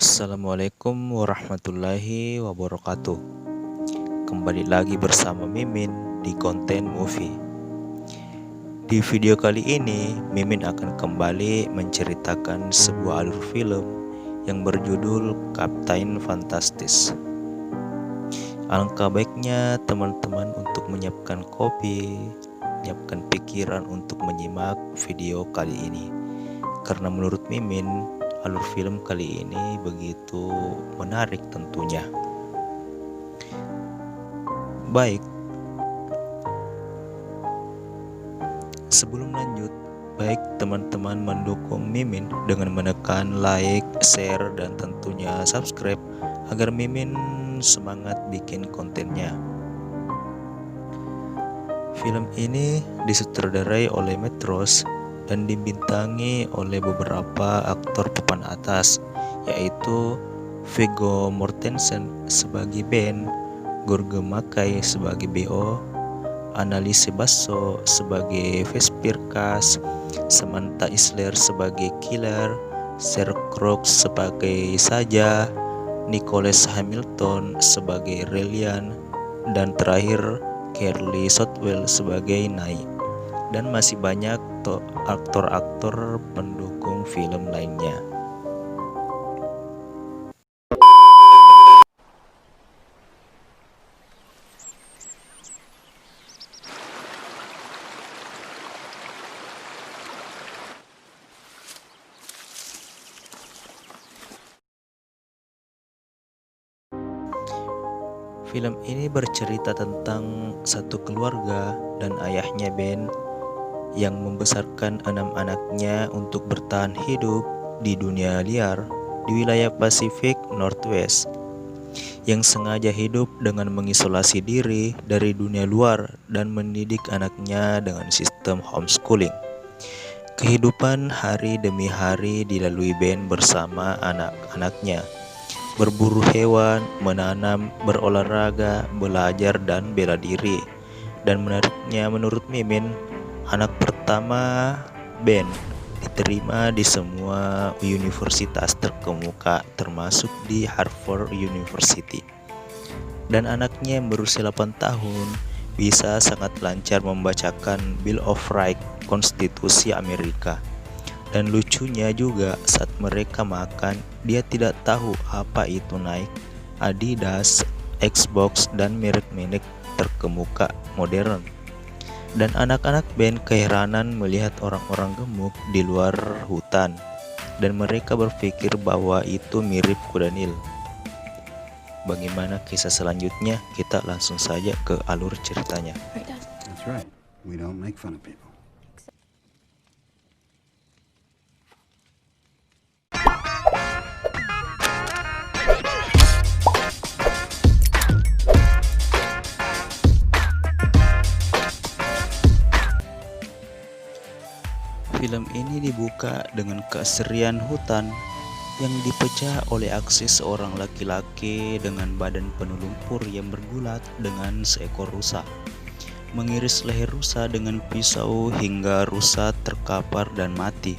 Assalamualaikum warahmatullahi wabarakatuh. Kembali lagi bersama Mimin di konten movie. Di video kali ini Mimin akan kembali menceritakan sebuah alur film yang berjudul Captain Fantastis. Alangkah baiknya teman-teman untuk menyiapkan kopi, menyiapkan pikiran untuk menyimak video kali ini. Karena menurut Mimin, alur film kali ini begitu menarik tentunya. Baik, sebelum lanjut, baik teman-teman mendukung Mimin dengan menekan like, share, dan tentunya subscribe agar Mimin semangat bikin kontennya. Film ini disutradarai oleh Matt Ross dan dibintangi oleh beberapa aktor papan atas, yaitu Viggo Mortensen sebagai Ben, Jorge Makay sebagai Bo, Annalise Basso sebagai Vesper Cass, Samantha Isler sebagai Killer, Sir Crooks sebagai Saja, Nicholas Hamilton sebagai Relian, dan terakhir Carly Shotwell sebagai Nai. Dan masih banyak aktor-aktor pendukung film lainnya. Film ini bercerita tentang satu keluarga dan ayahnya Ben yang membesarkan 6 anaknya untuk bertahan hidup di dunia liar di wilayah Pasifik Northwest, yang sengaja hidup dengan mengisolasi diri dari dunia luar dan mendidik anaknya dengan sistem homeschooling. Kehidupan hari demi hari dilalui Ben bersama anak-anaknya, berburu hewan, menanam, berolahraga, belajar, dan bela diri. Dan menariknya menurut Mimin, anak pertama Ben diterima di semua universitas terkemuka termasuk di Harvard University. Dan anaknya yang berusia 8 tahun bisa sangat lancar membacakan Bill of Rights, konstitusi Amerika. Dan lucunya juga saat mereka makan, dia tidak tahu apa itu Nike, Adidas, Xbox, dan merek-merek terkemuka modern. Dan anak-anak Ben keheranan melihat orang-orang gemuk di luar hutan, dan mereka berpikir bahwa itu mirip kuda Nil. Bagaimana kisah selanjutnya? Kita langsung saja ke alur ceritanya. That's right. We don't make fun of people. Film ini dibuka dengan keasrian hutan yang dipecah oleh aksi seorang laki-laki dengan badan penuh lumpur yang bergulat dengan seekor rusa, mengiris leher rusa dengan pisau hingga rusa terkapar dan mati.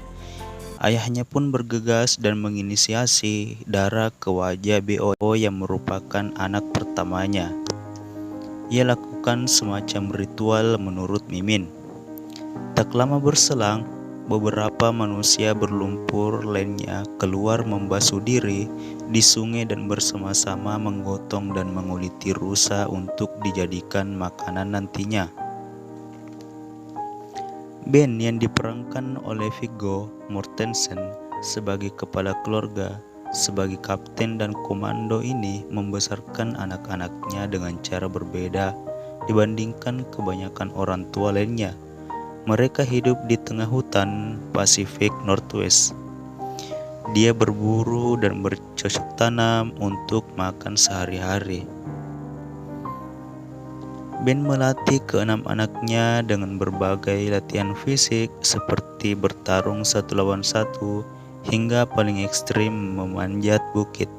Ayahnya pun bergegas dan menginisiasi darah ke wajah Bo yang merupakan anak pertamanya. Ia lakukan semacam ritual menurut Mimin. Tak lama berselang, beberapa manusia berlumpur lainnya keluar membasuh diri di sungai dan bersama-sama menggotong dan menguliti rusa untuk dijadikan makanan nantinya. Ben yang diperankan oleh Viggo Mortensen sebagai kepala keluarga, sebagai kapten dan komando ini membesarkan anak-anaknya dengan cara berbeda dibandingkan kebanyakan orang tua lainnya. Mereka hidup di tengah hutan Pasifik Northwest. Dia berburu dan bercocok tanam untuk makan sehari-hari. Ben melatih keenam anaknya dengan berbagai latihan fisik seperti bertarung 1 lawan 1 hingga paling ekstrim memanjat bukit.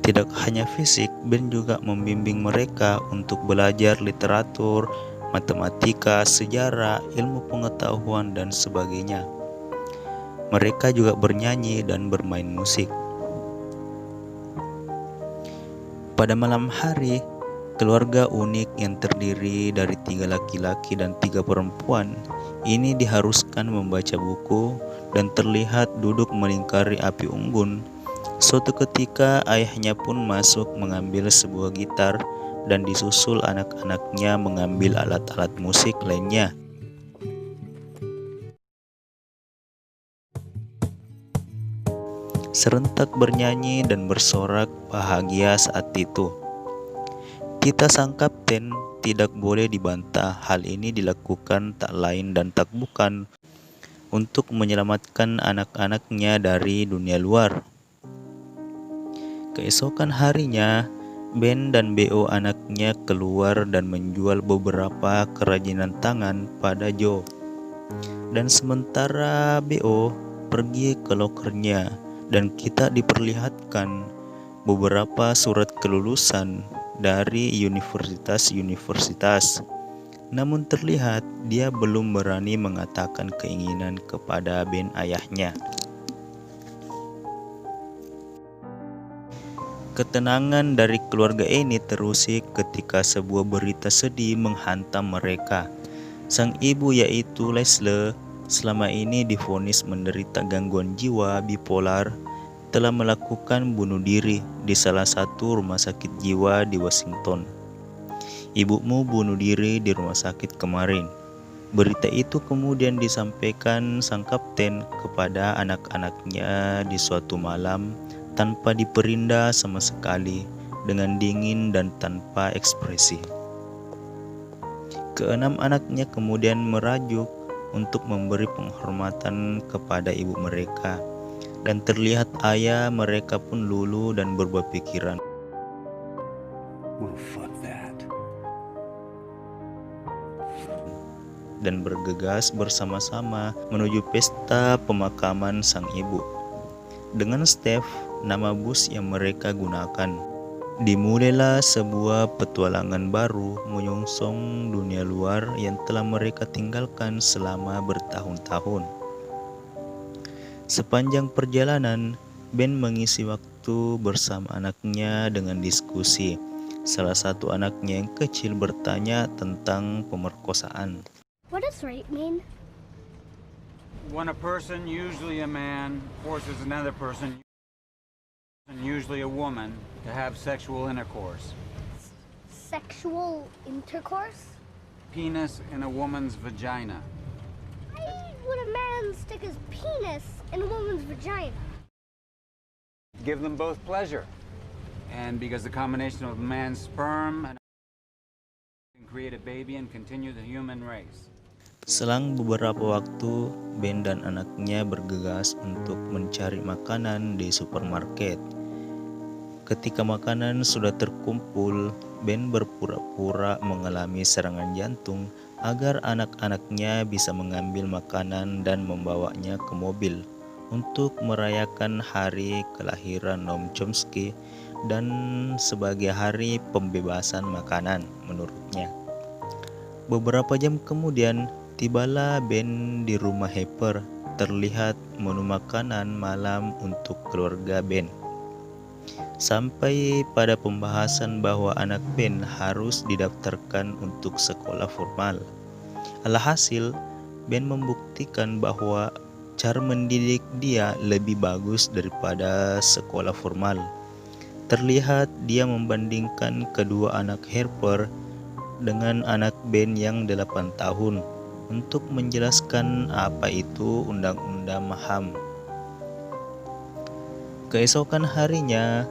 Tidak hanya fisik, Ben juga membimbing mereka untuk belajar literatur, matematika, sejarah, ilmu pengetahuan, dan sebagainya. Mereka juga bernyanyi dan bermain musik. Pada malam hari, keluarga unik yang terdiri dari 3 laki-laki dan 3 perempuan ini diharuskan membaca buku dan terlihat duduk melingkari api unggun. Suatu ketika ayahnya pun masuk mengambil sebuah gitar dan disusul anak-anaknya mengambil alat-alat musik lainnya. Serentak bernyanyi dan bersorak bahagia saat itu. Tita sang kapten tidak boleh dibantah. Hal ini dilakukan tak lain dan tak bukan untuk menyelamatkan anak-anaknya dari dunia luar. Keesokan harinya, Ben dan Bo anaknya keluar dan menjual beberapa kerajinan tangan pada Joe. Dan sementara Bo pergi ke lokernya dan kita diperlihatkan beberapa surat kelulusan dari universitas-universitas. Namun terlihat dia belum berani mengatakan keinginan kepada Ben ayahnya. Ketenangan dari keluarga ini terusik ketika sebuah berita sedih menghantam mereka. Sang ibu yaitu Leslie, selama ini divonis menderita gangguan jiwa bipolar, telah melakukan bunuh diri di salah satu rumah sakit jiwa di Washington. Ibumu bunuh diri di rumah sakit kemarin. Berita itu kemudian disampaikan sang kapten kepada anak-anaknya di suatu malam tanpa diperindah sama sekali, dengan dingin dan tanpa ekspresi. Keenam anaknya kemudian merajuk untuk memberi penghormatan kepada ibu mereka, dan terlihat ayah mereka pun luluh dan berubah pikiran. Well, fuck that. Dan bergegas bersama-sama menuju pesta pemakaman sang ibu. Dengan Steph, nama bus yang mereka gunakan. Dimulailah sebuah petualangan baru menyongsong dunia luar yang telah mereka tinggalkan selama bertahun-tahun. Sepanjang perjalanan, Ben mengisi waktu bersama anaknya dengan diskusi. Salah satu anaknya yang kecil bertanya tentang pemerkosaan. What does rape mean? When a person, usually a man, forces another person, usually a woman, to have sexual intercourse. Sexual intercourse? Penis in a woman's vagina. Why would a man stick his penis in a woman's vagina? Give them both pleasure. And because the combination of man's sperm and can create a baby and continue the human race. Selang beberapa waktu, Ben dan anaknya bergegas untuk mencari makanan di supermarket. Ketika makanan sudah terkumpul, Ben berpura-pura mengalami serangan jantung agar anak-anaknya bisa mengambil makanan dan membawanya ke mobil untuk merayakan hari kelahiran Noam Chomsky dan sebagai hari pembebasan makanan menurutnya. Beberapa jam kemudian, tibalah Ben di rumah Harper. Terlihat menu makanan malam untuk keluarga Ben. Sampai pada pembahasan bahwa anak Ben harus didaftarkan untuk sekolah formal. Alhasil, Ben membuktikan bahwa cara mendidik dia lebih bagus daripada sekolah formal. Terlihat dia membandingkan kedua anak Harper dengan anak Ben yang 8 tahun untuk menjelaskan apa itu undang-undang HAM. Keesokan harinya,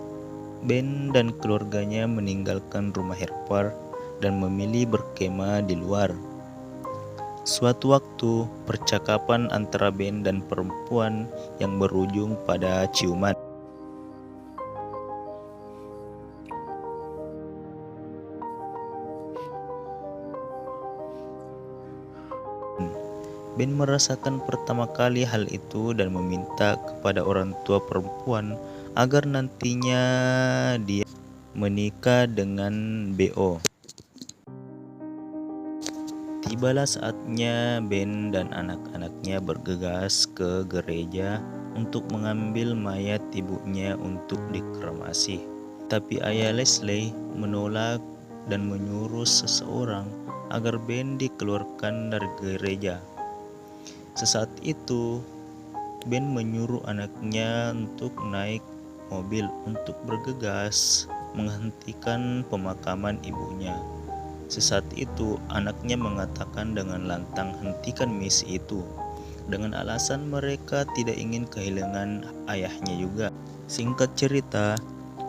Ben dan keluarganya meninggalkan rumah Harper dan memilih berkemah di luar. Suatu waktu, percakapan antara Ben dan perempuan yang berujung pada ciuman. Ben merasakan pertama kali hal itu dan meminta kepada orang tua perempuan agar nantinya dia menikah dengan Bo. Tibalah saatnya Ben dan anak-anaknya bergegas ke gereja untuk mengambil mayat ibunya untuk dikremasi. Tapi ayah Leslie menolak dan menyuruh seseorang agar Ben dikeluarkan dari gereja. Sesaat itu, Ben menyuruh anaknya untuk naik mobil untuk bergegas menghentikan pemakaman ibunya. Sesaat itu, anaknya mengatakan dengan lantang hentikan misi itu, dengan alasan mereka tidak ingin kehilangan ayahnya juga. Singkat cerita,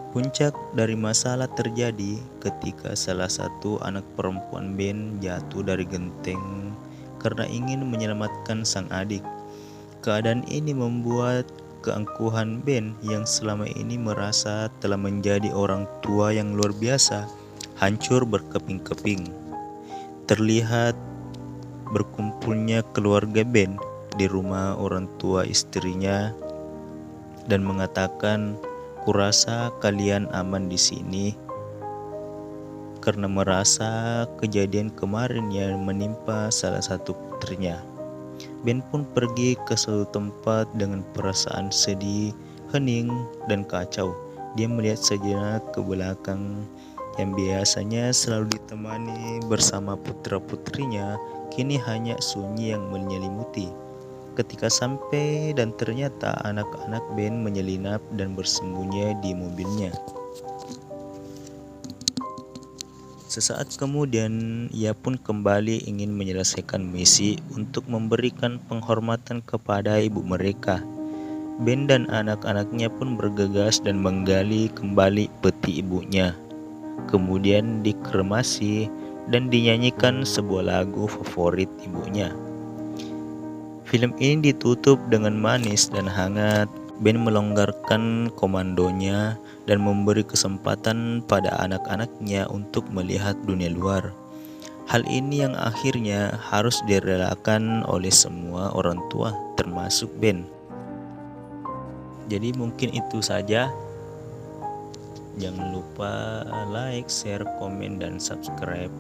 puncak dari masalah terjadi ketika salah satu anak perempuan Ben jatuh dari genteng karena ingin menyelamatkan sang adik. Keadaan ini membuat keangkuhan Ben yang selama ini merasa telah menjadi orang tua yang luar biasa hancur berkeping-keping. Terlihat berkumpulnya keluarga Ben di rumah orang tua istrinya dan mengatakan, "Kurasa kalian aman di sini," karena merasa kejadian kemarin yang menimpa salah satu putrinya. Ben pun pergi ke suatu tempat dengan perasaan sedih, hening, dan kacau. Dia melihat sejenak ke belakang yang biasanya selalu ditemani bersama putra-putrinya, kini hanya sunyi yang menyelimuti. Ketika sampai dan ternyata anak-anak Ben menyelinap dan bersembunyi di mobilnya. Sesaat kemudian, ia pun kembali ingin menyelesaikan misi untuk memberikan penghormatan kepada ibu mereka. Ben dan anak-anaknya pun bergegas dan menggali kembali peti ibunya. Kemudian dikremasi dan dinyanyikan sebuah lagu favorit ibunya. Film ini ditutup dengan manis dan hangat. Ben melonggarkan komandonya dan memberi kesempatan pada anak-anaknya untuk melihat dunia luar. Hal ini yang akhirnya harus direlakan oleh semua orang tua, termasuk Ben. Jadi mungkin itu saja. Jangan lupa like, share, komen, dan subscribe.